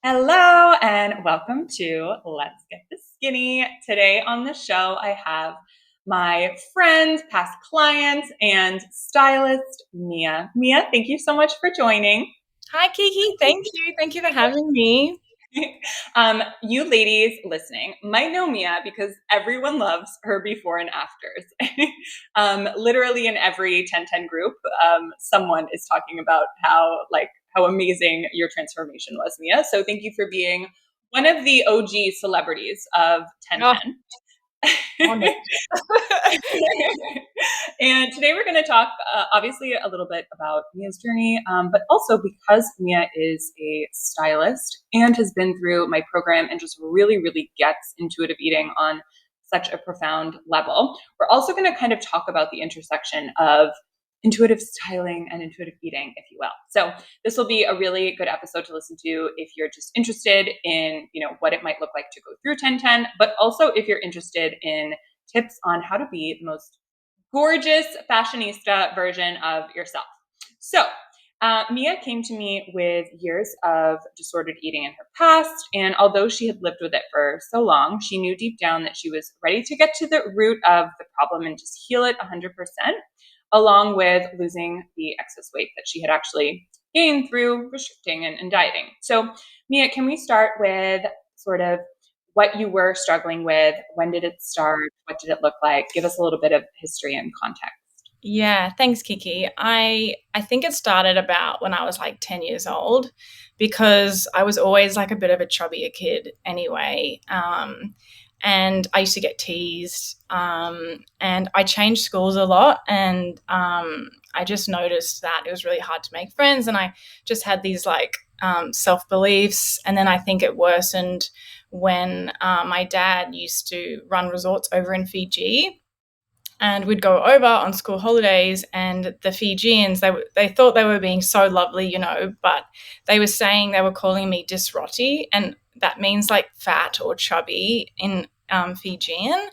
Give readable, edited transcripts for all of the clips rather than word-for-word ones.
Hello and welcome to Let's Get the Skinny. Today on the show, I have my friend, past client, and stylist, Mia. Mia, thank you so much for joining. Hi, Kiki. Thank you. Thank you for having me. You ladies listening might know Mia because everyone loves her before and afters. Literally in every 1010 group, someone is talking about how amazing your transformation was, Mia. So thank you for being one of the OG celebrities of Oh, 1010. honored. And today we're going to talk, obviously, a little bit about Mia's journey, but also because Mia is a stylist and has been through my program and just really, really gets intuitive eating on such a profound level. We're also going to kind of talk about the intersection of intuitive styling and intuitive eating, if you will. So this will be a really good episode to listen to if you're just interested in, what it might look like to go through 1010, but also if you're interested in tips on how to be the most gorgeous fashionista version of yourself. So, Mia came to me with years of disordered eating in her past, and although she had lived with it for so long, she knew deep down that she was ready to get to the root of the problem and just heal it 100%, along with losing the excess weight that she had actually gained through restricting and dieting. So, Mia, can we start with sort of what you were struggling with? When did it start? What did it look like? Give us a little bit of history and context. Yeah, thanks, Kiki. I think it started about when I was like 10 years old because I was always like a bit of a chubbier kid anyway. And I used to get teased. And I changed schools a lot. And I just noticed that it was really hard to make friends. And I just had these like self beliefs. And then I think it worsened when my dad used to run resorts over in Fiji, and we'd go over on school holidays, and the Fijians, they thought they were being so lovely, but they were saying, they were calling me disroti, and that means like fat or chubby in Fijian.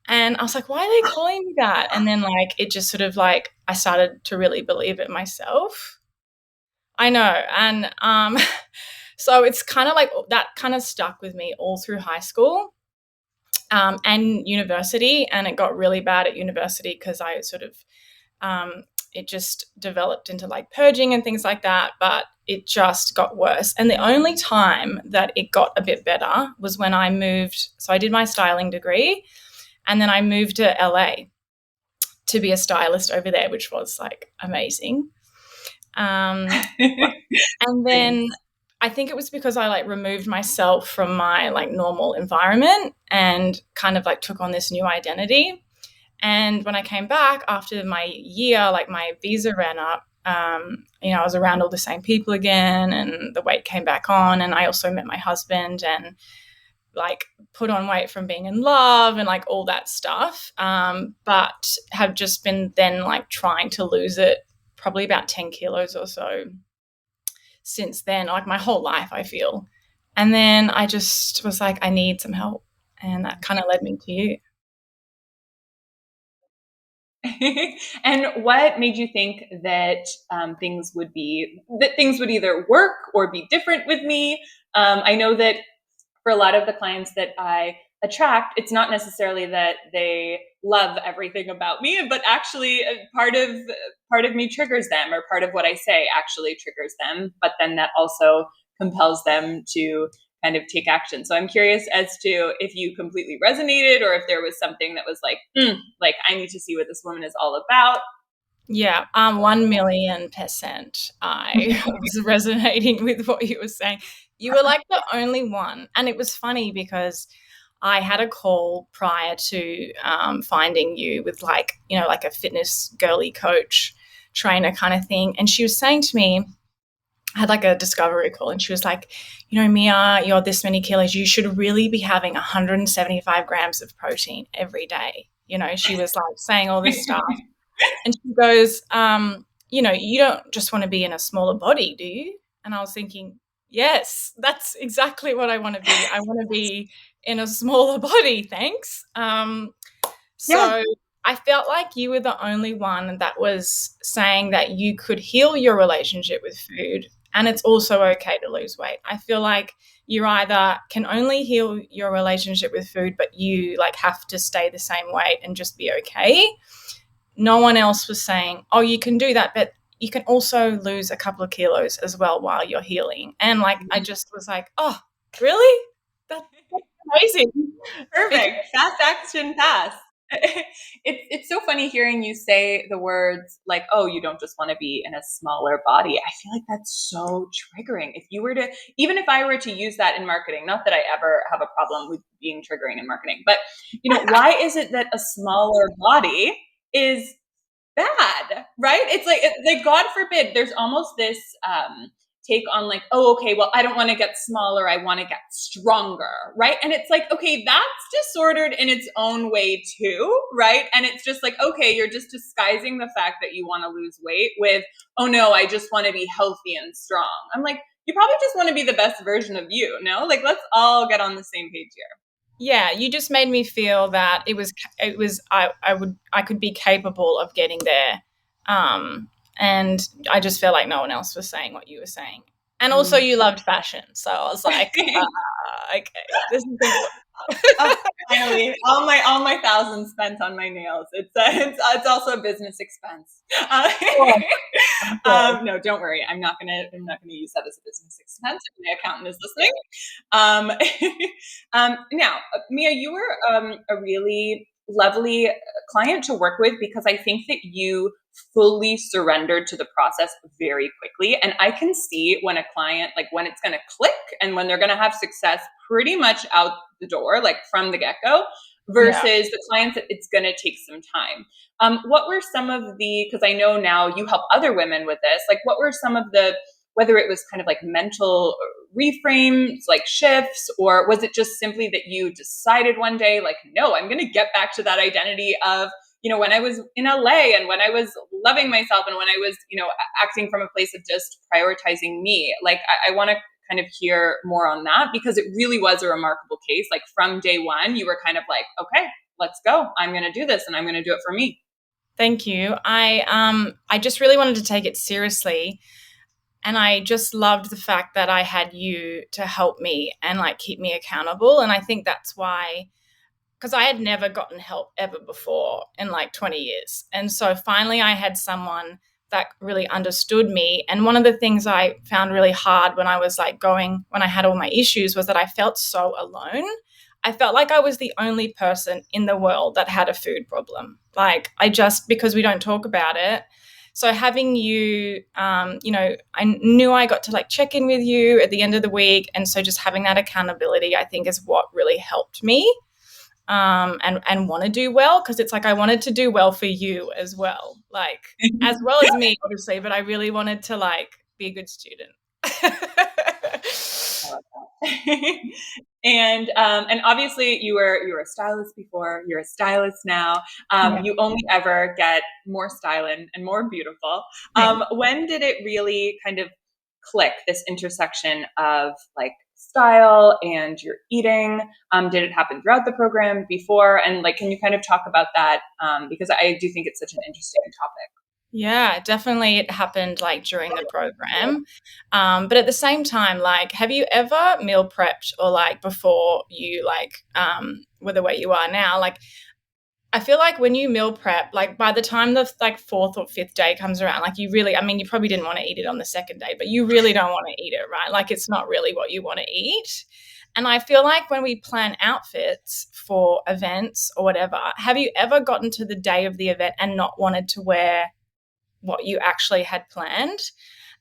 And I was like, why are they calling me that? And then like it just sort of like I started to really believe it myself. I know. And so it's kind of like that kind of stuck with me all through high school, and university. And it got really bad at university because I sort of, it just developed into like purging and things like that. But it just got worse. And the only time that it got a bit better was when I moved. So I did my styling degree, and then I moved to LA to be a stylist over there, which was like amazing. Um, and then I think it was because I like removed myself from my like normal environment and kind of like took on this new identity. And when I came back after my year, like my visa ran up, I was around all the same people again, and the weight came back on. And I also met my husband and like put on weight from being in love and like all that stuff. But have just been then like trying to lose it, probably about 10 kilos or so since then, like my whole life, I feel. And then I just was like, I need some help. And that kind of led me to you. And what made you think that things would either work or be different with me? I know that for a lot of the clients that I attract, it's not necessarily that they love everything about me, but actually part of me triggers them, or part of what I say actually triggers them. But then that also compels them to kind of take action. So I'm curious as to if you completely resonated, or if there was something that was like, like I need to see what this woman is all about. Yeah, 1,000,000%. I was resonating with what you were saying. You were like the only one. And it was funny because I had a call prior to finding you with like, like a fitness girly coach trainer kind of thing. And she was saying to me, I had like a discovery call, and she was like, Mia, you're this many kilos. You should really be having 175 grams of protein every day. She was like saying all this stuff. And she goes, you don't just want to be in a smaller body, do you? And I was thinking, yes, that's exactly what I want to be. I want to be in a smaller body, thanks. Yeah. So I felt like you were the only one that was saying that you could heal your relationship with food, and it's also okay to lose weight. I feel like you either can only heal your relationship with food, but you like have to stay the same weight and just be okay. No one else was saying, oh, you can do that, but you can also lose a couple of kilos as well while you're healing. And like, I just was like, oh, really? That's amazing. Because, Perfect. Fast action pass. It's so funny hearing you say the words like, "Oh, you don't just want to be in a smaller body." I feel like that's so triggering. If you were to, even if I were to use that in marketing, not that I ever have a problem with being triggering in marketing, but why is it that a smaller body is bad, right? It's like God forbid. There's almost this take on like, oh, okay, well, I don't want to get smaller. I want to get stronger, right? And it's like, okay, that's disordered in its own way too, right? And it's just like, okay, you're just disguising the fact that you want to lose weight with, oh no, I just want to be healthy and strong. I'm like, you probably just want to be the best version of you, no? Like, let's all get on the same page here. yeah, you just made me feel that I could be capable of getting there. And I just felt like no one else was saying what you were saying. And also Mm. you loved fashion. So I was like, okay, this is important. Oh, finally, all my thousands spent on my nails. It's also a business expense. Uh, Sure, sure. no, don't worry. I'm not gonna use that as a business expense if my accountant is listening. Um, now, Mia, you were a really lovely client to work with because I think that you fully surrendered to the process very quickly. And I can see when a client, like when it's going to click and when they're going to have success pretty much out the door, like from the get go, Yeah. versus the clients that it's going to take some time. What were some of because I know now you help other women with this, like what were some of whether it was kind of like mental reframes, like shifts, or was it just simply that you decided one day, like, no, I'm going to get back to that identity of, when I was in LA and when I was loving myself and when I was, acting from a place of just prioritizing me. Like, I want to kind of hear more on that because it really was a remarkable case. Like from day one, you were kind of like, okay, let's go. I'm going to do this and I'm going to do it for me. Thank you. I just really wanted to take it seriously. And I just loved the fact that I had you to help me and like keep me accountable. And I think that's why, because I had never gotten help ever before in like 20 years. And so finally I had someone that really understood me. And one of the things I found really hard when I was like when I had all my issues was that I felt so alone. I felt like I was the only person in the world that had a food problem. Like because we don't talk about it. So having you, I knew I got to like check in with you at the end of the week. And so just having that accountability, I think is what really helped me and want to do well, because it's like I wanted to do well for you as well, like as well as me, obviously, but I really wanted to like be a good student. And obviously you were a stylist before, you're a stylist now. Yeah, You only ever get more styling and more beautiful. thanks. When did it really kind of click, this intersection of like style and your eating? Did it happen throughout the program, before, and like can you kind of talk about that, because I do think it's such an interesting topic. Yeah, definitely it happened like during the program. But at the same time, like, have you ever meal prepped or like before you like were the way you are now? Like, I feel like when you meal prep, like by the time the like fourth or fifth day comes around, like you really, I mean, you probably didn't want to eat it on the second day, but you really don't want to eat it, right? Like it's not really what you want to eat. And I feel like when we plan outfits for events or whatever, have you ever gotten to the day of the event and not wanted to wear what you actually had planned?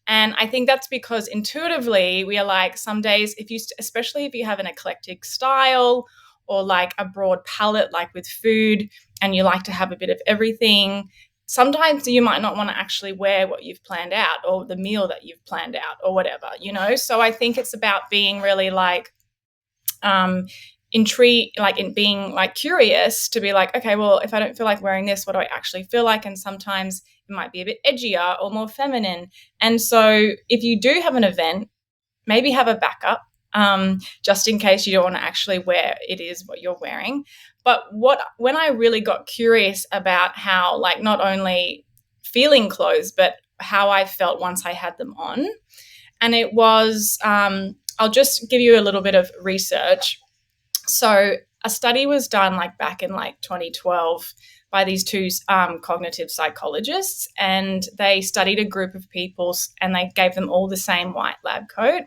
And I think that's because intuitively we are like some days, especially if you have an eclectic style or like a broad palette, like with food, and you like to have a bit of everything, sometimes you might not want to actually wear what you've planned out or the meal that you've planned out or whatever, you know? So I think it's about being really like, intrigued, like in being like curious to be like, okay, well, if I don't feel like wearing this, what do I actually feel like? And sometimes it might be a bit edgier or more feminine. And so if you do have an event, maybe have a backup, just in case you don't want to actually wear it is what you're wearing. But when I really got curious about how like not only feeling clothes, but how I felt once I had them on, and it was I'll just give you a little bit of research. So a study was done like back in like 2012 by these two cognitive psychologists, and they studied a group of people and they gave them all the same white lab coat.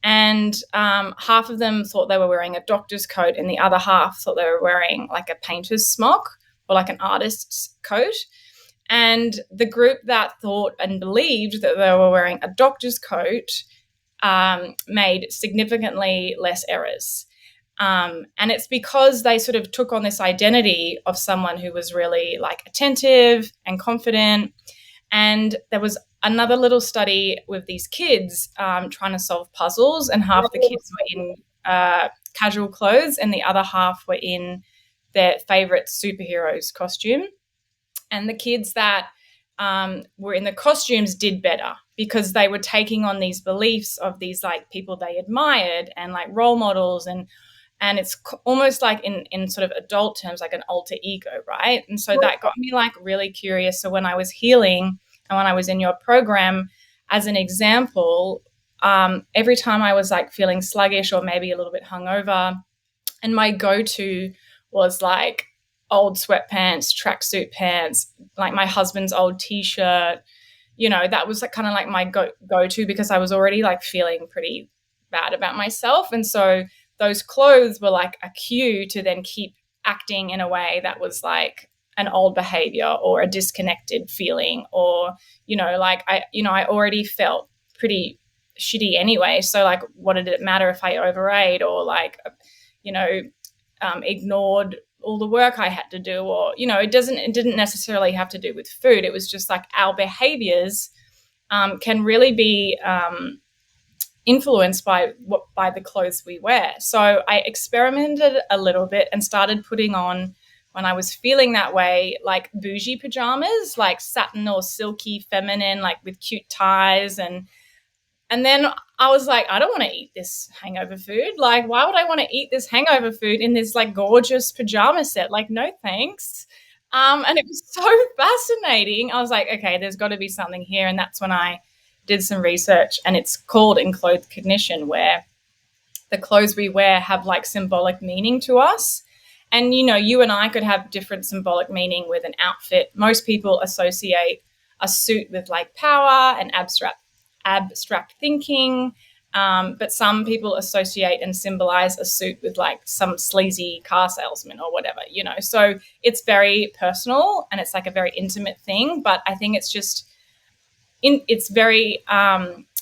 And half of them thought they were wearing a doctor's coat, and the other half thought they were wearing like a painter's smock or like an artist's coat. And the group that thought and believed that they were wearing a doctor's coat made significantly less errors. And it's because they sort of took on this identity of someone who was really like attentive and confident. And there was another little study with these kids trying to solve puzzles, and half the kids were in casual clothes and the other half were in their favorite superheroes costume. And the kids that were in the costumes did better because they were taking on these beliefs of these like people they admired and like role models, and it's almost like in sort of adult terms like an alter ego, right? And so that got me like really curious. So when I was healing and when I was in your program, as an example, every time I was like feeling sluggish or maybe a little bit hungover, and my go-to was like old sweatpants, tracksuit pants, like my husband's old t-shirt, that was like kind of like my go-to because I was already like feeling pretty bad about myself. And so those clothes were like a cue to then keep acting in a way that was like an old behavior or a disconnected feeling, or, like I already felt pretty shitty anyway. So like, what did it matter if I overate or like, ignored all the work I had to do, or, it didn't necessarily have to do with food. It was just like our behaviors can really be influenced by the clothes we wear. So I experimented a little bit and started putting on, when I was feeling that way, like bougie pajamas, like satin or silky feminine, like with cute ties. And then I was like, I don't want to eat this hangover food. Like, why would I want to eat this hangover food in this like gorgeous pajama set? Like, no thanks. And it was so fascinating. I was like, okay, there's got to be something here. And that's when I did some research, and it's called enclothed cognition, where the clothes we wear have like symbolic meaning to us. And, you and I could have different symbolic meaning with an outfit. Most people associate a suit with like power and abstract thinking. But some people associate and symbolize a suit with like some sleazy car salesman or whatever, So it's very personal and it's like a very intimate thing. But I think it's just, it's very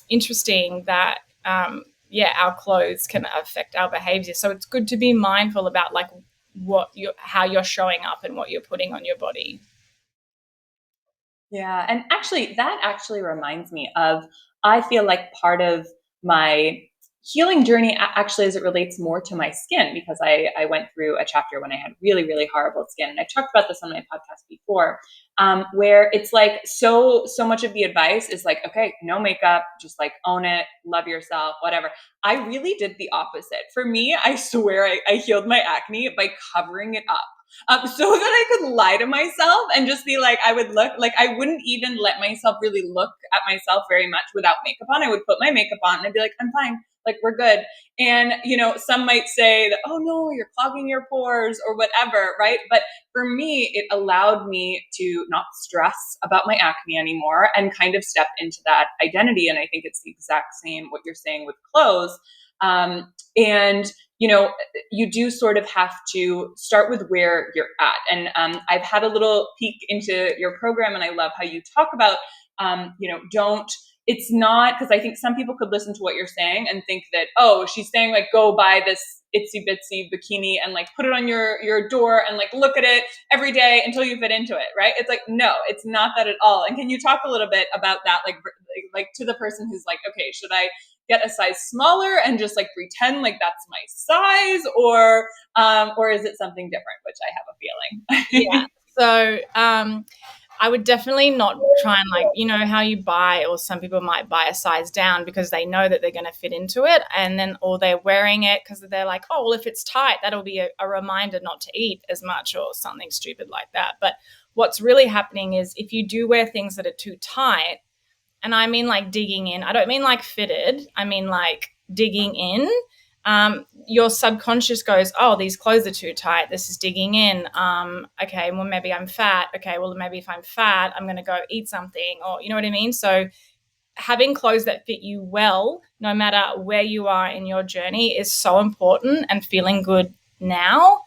interesting that, our clothes can affect our behavior. So it's good to be mindful about like how you're showing up and what you're putting on your body. Yeah. And actually, that actually reminds me of, I feel like part of my healing journey, actually, as it relates more to my skin, because I went through a chapter when I had really, really horrible skin. And I talked about this on my podcast before, where it's like so much of the advice is like, okay, no makeup, just like own it, love yourself, whatever. I really did the opposite. For me, I swear I healed my acne by covering it up. So that I could lie to myself and just be like, I would look like, I wouldn't even let myself really look at myself very much without makeup on. I would put my makeup on and I'd be like, I'm fine, like we're good. And, some might say that, oh no, you're clogging your pores or whatever, right? But for me, it allowed me to not stress about my acne anymore and kind of step into that identity. And I think it's the exact same what you're saying with clothes. And you do sort of have to start with where you're at. And I've had a little peek into your program, and I love how you talk about, don't, it's not, because I think some people could listen to what you're saying and think that, oh, she's saying like, go buy this itsy bitsy bikini and like put it on your door and like look at it every day until you fit into it, right? It's like, no, it's not that at all. And can you talk a little bit about that, like to the person who's like, okay, should I get a size smaller and just like pretend like that's my size, or is it something different, which I have a feeling? Yeah. So I would definitely not try and like, how you buy, or some people might buy a size down because they know that they're going to fit into it, and then, or they're wearing it because they're like, oh, well, if it's tight, that'll be a reminder not to eat as much or something stupid like that. But what's really happening is if you do wear things that are too tight, and I mean like digging in, I don't mean like fitted, I mean like digging in, your subconscious goes, oh, these clothes are too tight. This is digging in. Okay, well, maybe I'm fat. Okay, well, maybe if I'm fat, I'm going to go eat something, or you know what I mean? So having clothes that fit you well, no matter where you are in your journey, is so important, and feeling good now.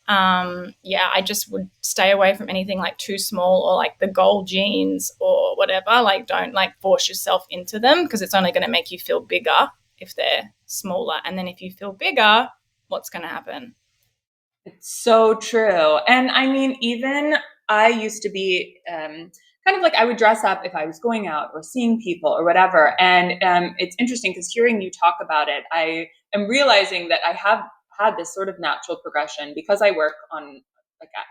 Yeah, I just would stay away from anything like too small, or like the gold jeans or whatever. Like, don't like force yourself into them, because it's only going to make you feel bigger if they're smaller. And then if you feel bigger, what's going to happen? It's so true. And I mean, even I used to be kind of like I would dress up if I was going out or seeing people or whatever. And it's interesting because hearing you talk about it, I am realizing that I have had this sort of natural progression because I work on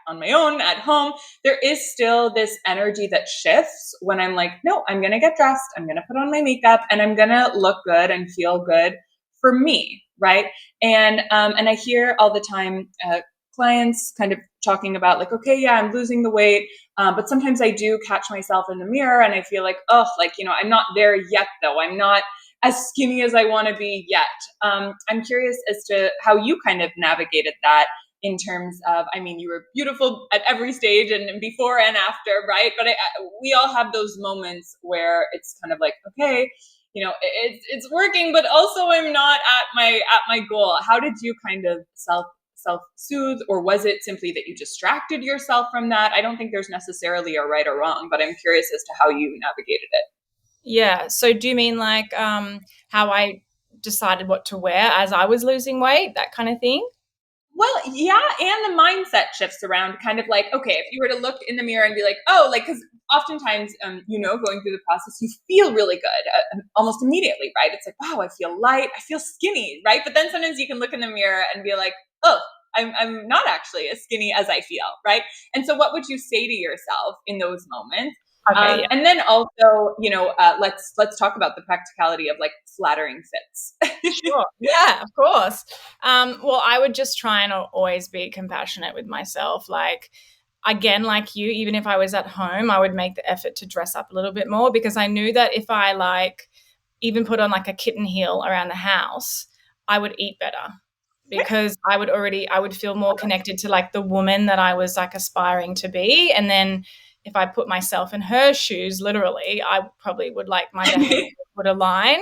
on my own at home. There is still this energy that shifts when I'm like, no, I'm going to get dressed, I'm going to put on my makeup, and I'm going to look good and feel good for me, right? And I hear all the time clients kind of talking about like, okay, yeah, I'm losing the weight, but sometimes I do catch myself in the mirror and I feel like, oh, like, you know, I'm not there yet, though. I'm not as skinny as I want to be yet. I'm curious as to how you kind of navigated that in terms of, I mean, you were beautiful at every stage and before and after, right? But we all have those moments where it's kind of like, okay, you know, it's working, but also I'm not at my goal. How did you kind of self soothe, or was it simply that you distracted yourself from that? I don't think there's necessarily a right or wrong, but I'm curious as to how you navigated it. Yeah. So do you mean like how I decided what to wear as I was losing weight, that kind of thing? Well, yeah, and the mindset shifts around kind of like, okay, if you were to look in the mirror and be like, oh, like, because oftentimes, you know, going through the process, you feel really good almost immediately, right? It's like, wow, I feel light, I feel skinny, right? But then sometimes you can look in the mirror and be like, oh, I'm not actually as skinny as I feel, right? And so, what would you say to yourself in those moments? Okay. Yeah. And then also, you know, let's talk about the practicality of like flattering fits. Sure. Yeah, of course. Well, I would just try and always be compassionate with myself. Like, again, like you, even if I was at home, I would make the effort to dress up a little bit more, because I knew that if I like even put on like a kitten heel around the house, I would eat better, because I would feel more connected to like the woman that I was like aspiring to be. And then if I put myself in her shoes, literally, I probably would like my behavior would align.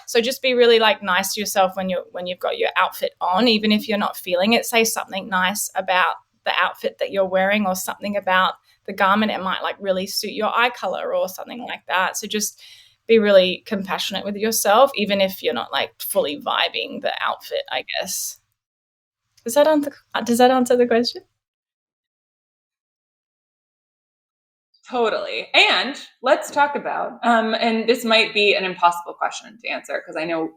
So just be really like nice to yourself when you've got your outfit on, even if you're not feeling it. Say something nice about the outfit that you're wearing, or something about the garment. It might like really suit your eye color or something like that. So just be really compassionate with yourself, even if you're not like fully vibing the outfit, I guess. Does that answer the question? Totally. And let's talk about, and this might be an impossible question to answer because I know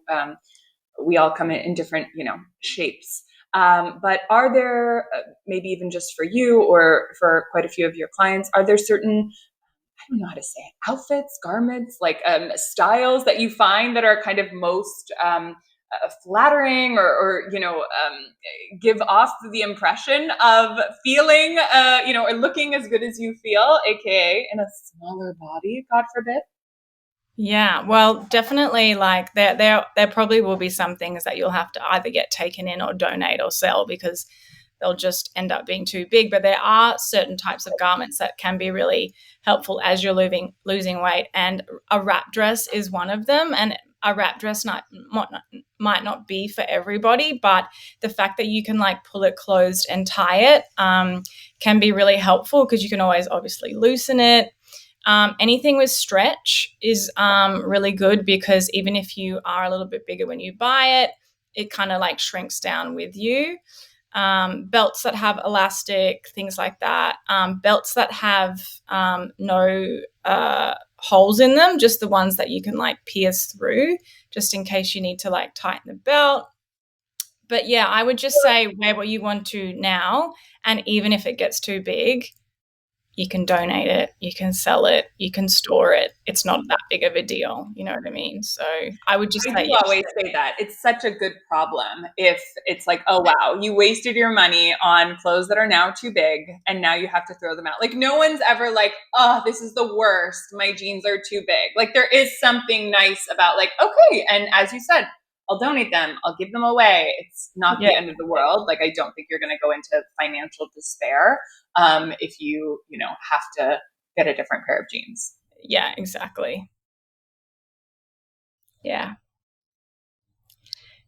we all come in different, you know, shapes. But are there, maybe even just for you or for quite a few of your clients, are there certain, I don't know how to say it, outfits, garments, like styles that you find that are kind of most flattering, or you know, give off the impression of feeling, you know, or looking as good as you feel, aka in a smaller body, God forbid. Yeah, well, definitely. Like there probably will be some things that you'll have to either get taken in or donate or sell, because they'll just end up being too big. But there are certain types of garments that can be really helpful as you're losing weight, and a wrap dress is one of them. And a wrap dress might not be for everybody, but the fact that you can like pull it closed and tie it can be really helpful, because you can always obviously loosen it. Anything with stretch is really good, because even if you are a little bit bigger when you buy it, it kind of like shrinks down with you. Belts that have elastic, things like that. Belts that have no holes in them, just the ones that you can like pierce through, just in case you need to like tighten the belt. But yeah, I would just say wear what you want to now. And even if it gets too big, you can donate it, you can sell it, you can store it. It's not that big of a deal. You know what I mean? So I would just I say, do yeah. always say that it's such a good problem if it's like, oh wow, you wasted your money on clothes that are now too big and now you have to throw them out. Like no one's ever like, oh, this is the worst. My jeans are too big. Like there is something nice about like, okay, and as you said, I'll donate them, I'll give them away. It's not Yeah. the end of the world. Like, I don't think you're going to go into financial despair if you know, have to get a different pair of jeans. Yeah, exactly. Yeah.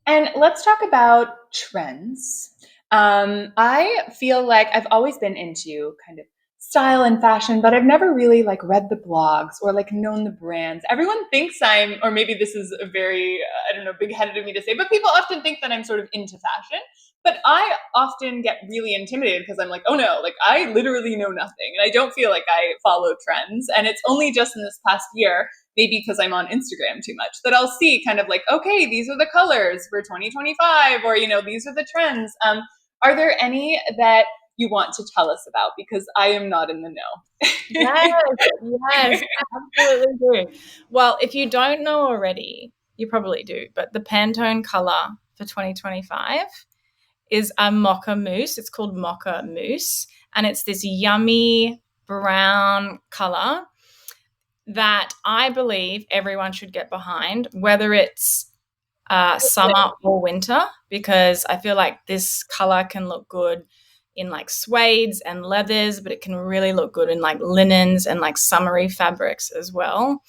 And let's talk about trends. I feel like I've always been into kind of style and fashion, but I've never really like read the blogs or like known the brands. Everyone thinks I'm, or maybe this is a very, I don't know, big headed of me to say, but people often think that I'm sort of into fashion. But I often get really intimidated because I'm like, oh no, like I literally know nothing. And I don't feel like I follow trends. And it's only just in this past year, maybe because I'm on Instagram too much, that I'll see kind of like, okay, these are the colors for 2025, or, you know, these are the trends. Are there any that you want to tell us about? Because I am not in the know. Yes, yes, absolutely do. Well, if you don't know already, you probably do, but the Pantone color for 2025 is a mocha mousse. It's called mocha mousse, and it's this yummy brown color that I believe everyone should get behind, whether it's summer or winter, because I feel like this color can look good in like suedes and leathers, but it can really look good in like linens and like summery fabrics as well.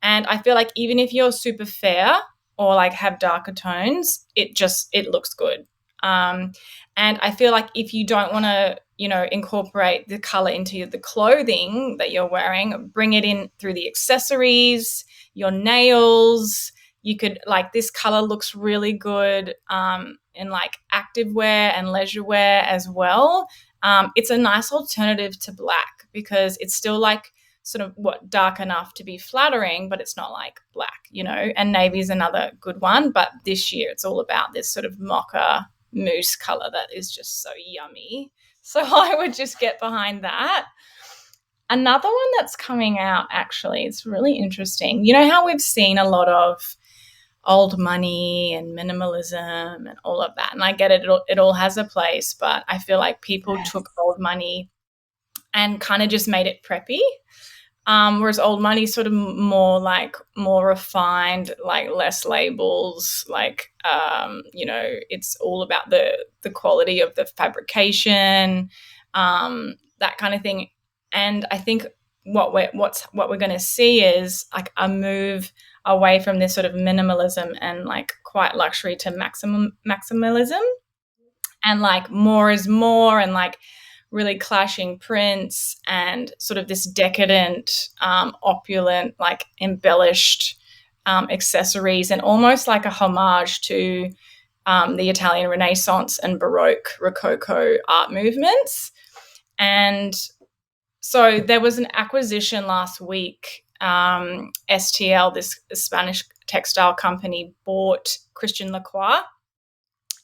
And I feel like even if you're super fair or like have darker tones, it looks good. Um, and I feel like if you don't want to, you know, incorporate the color into the clothing that you're wearing, bring it in through the accessories, your nails. You could like this color looks really good in like active wear and leisure wear as well. It's a nice alternative to black because it's still like sort of what dark enough to be flattering, but it's not like black, you know. And navy is another good one, but this year it's all about this sort of mocha mousse color that is just so yummy. So I would just get behind that. Another one that's coming out, actually, it's really interesting. You know how we've seen a lot of old money and minimalism and all of that, and I get it, it all has a place, but I feel like people took old money and kind of just made it preppy. Whereas old money is sort of more refined, like less labels, like you know, it's all about the quality of the fabrication, that kind of thing. And I think what we're going to see is like a move away from this sort of minimalism and like quiet luxury to maximalism, and like more is more, and like really clashing prints and sort of this decadent, opulent, like embellished accessories, and almost like a homage to the Italian Renaissance and Baroque Rococo art movements. And so there was an acquisition last week. STL, this Spanish textile company, bought Christian Lacroix.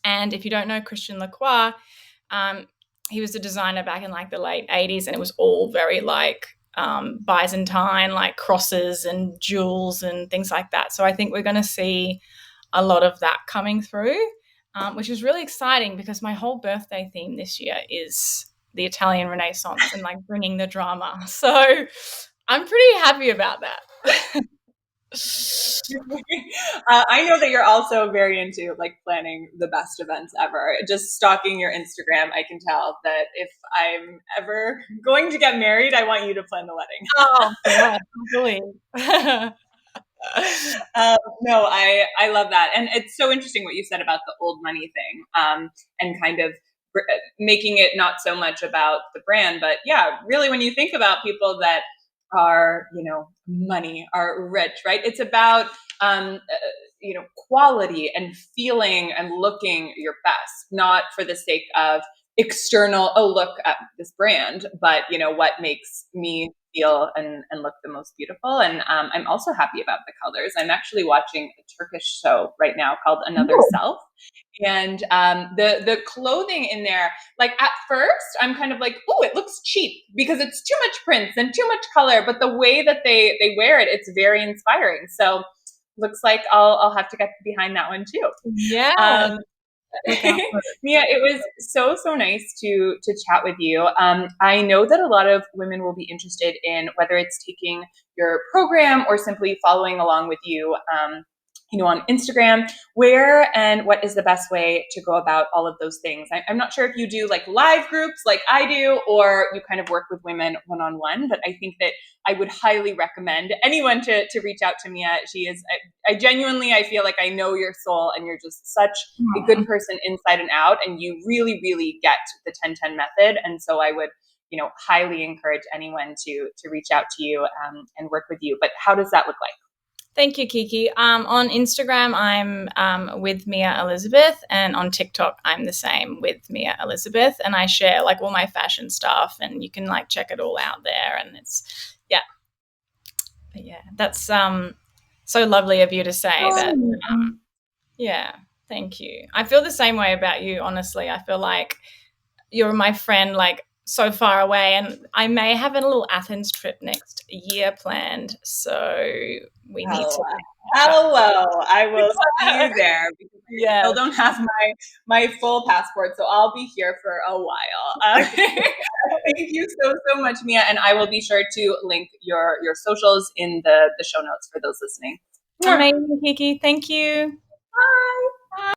And if you don't know Christian Lacroix, he was a designer back in like the late 80s, and it was all very like Byzantine, like crosses and jewels and things like that. So I think we're going to see a lot of that coming through, which is really exciting because my whole birthday theme this year is the Italian Renaissance and like bringing the drama. So I'm pretty happy about that. I know that you're also very into like planning the best events ever. Just stalking your Instagram, I can tell that if I'm ever going to get married, I want you to plan the wedding. Oh, God, absolutely. No, I love that, and it's so interesting what you said about the old money thing, and kind of making it not so much about the brand, but yeah, really when you think about people that are, you know, money, are rich, right? It's about you know, quality and feeling and looking your best, not for the sake of external, oh look at this brand, but you know what makes me feel and look the most beautiful. And I'm also happy about the colors. I'm actually watching a Turkish show right now called Another Oh, Self, and the clothing in there, like at first I'm kind of like, oh, it looks cheap because it's too much prints and too much color, but the way that they wear it, it's very inspiring. So looks like I'll have to get behind that one too. yeah. um, Look out for it. Mia, it was so nice to chat with you. I know that a lot of women will be interested in whether it's taking your program or simply following along with you on Instagram. Where and what is the best way to go about all of those things? I'm not sure if you do like live groups like I do, or you kind of work with women one-on-one, but I think that I would highly recommend anyone to reach out to Mia. She is, I genuinely, I feel like I know your soul, and you're just such a good person inside and out, and you really, really get the 10-10 method. And so I would, highly encourage anyone to reach out to you and work with you. But how does that look like? Thank you, Kiki. On Instagram, I'm with Mia Elizabeth, and on TikTok, I'm the same with Mia Elizabeth, and I share like all my fashion stuff, and you can like check it all out there. And it's that's so lovely of you to say that. Yeah, thank you. I feel the same way about you. Honestly, I feel like you're my friend, like so far away, and I may have a little Athens trip next year planned, so we need to. Hello, I will see you there because I Yeah. still don't have my full passport, so I'll be here for a while. Thank you so much, Mia, and I will be sure to link your socials in the show notes for those listening. Amazing, Kiki. Thank you. Bye.